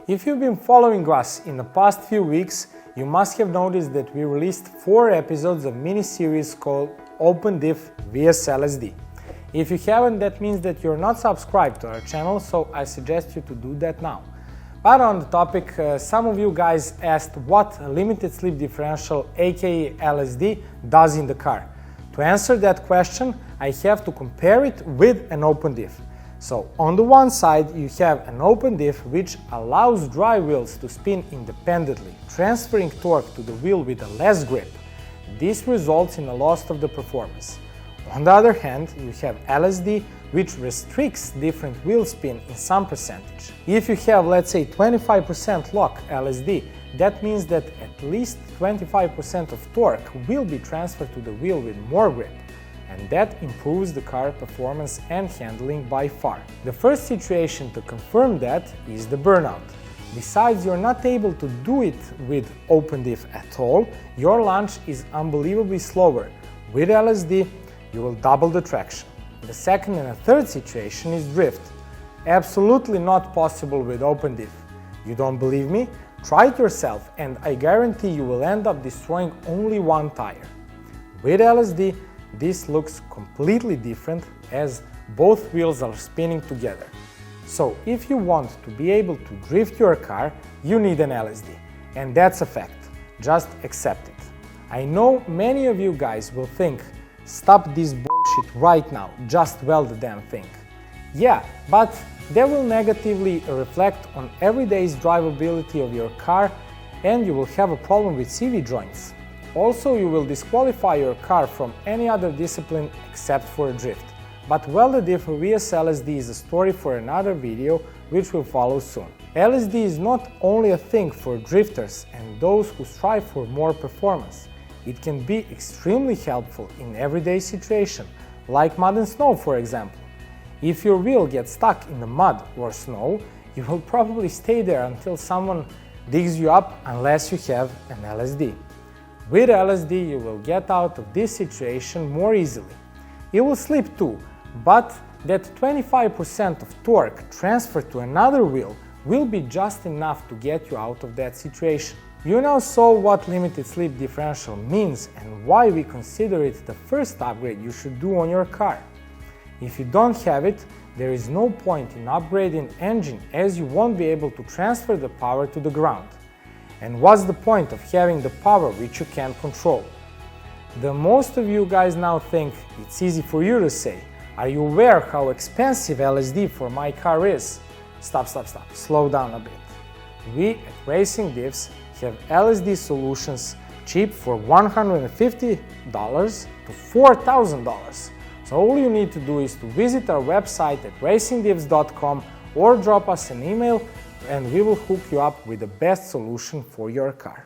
If you've been following us in the past few weeks, you must have noticed that we released 4 episodes of mini-series called Diff VS LSD. If you haven't, that means that you're not subscribed to our channel, so I suggest you to do that now. But on the topic, some of you guys asked what a limited slip differential, aka LSD, does in the car. To answer that question, I have to compare it with an open diff. So on the one side you have an open diff which allows dry wheels to spin independently, transferring torque to the wheel with a less grip. This results in a loss of the performance. On the other hand, you have LSD which restricts different wheel spin in some percentage. If you have, let's say, 25% lock LSD, that means that at least 25% of torque will be transferred to the wheel with more grip, and that improves the car performance and handling by far. The first situation to confirm that is the burnout. Besides you're not able to do it with open diff at all, your launch is unbelievably slower. With LSD, you will double the traction. The second and third situation is drift. Absolutely not possible with open diff. You don't believe me? Try it yourself and I guarantee you will end up destroying only one tire. With LSD, this looks completely different as both wheels are spinning together. So if you want to be able to drift your car, you need an LSD. And that's a fact. Just accept it. I know many of you guys will think, stop this bullshit right now, just weld the damn thing. Yeah, but that will negatively reflect on everyday's drivability of your car and you will have a problem with CV joints. Also, you will disqualify your car from any other discipline except for a drift. But welded Diff vs LSD is a story for another video which will follow soon. LSD is not only a thing for drifters and those who strive for more performance. It can be extremely helpful in everyday situations, like mud and snow for example. If your wheel gets stuck in the mud or snow, you will probably stay there until someone digs you up unless you have an LSD. With LSD you will get out of this situation more easily. It will slip too, but that 25% of torque transferred to another wheel will be just enough to get you out of that situation. You now saw what limited slip differential means and why we consider it the first upgrade you should do on your car. If you don't have it, there is no point in upgrading engine as you won't be able to transfer the power to the ground. And what's the point of having the power which you can't control? The most of you guys now think it's easy for you to say, are you aware how expensive LSD for my car is? Stop, slow down a bit. We at RacingDiffs have LSD solutions cheap for $150 to $4,000. So all you need to do is to visit our website at RacingDiffs.com or drop us an email and we will hook you up with the best solution for your car.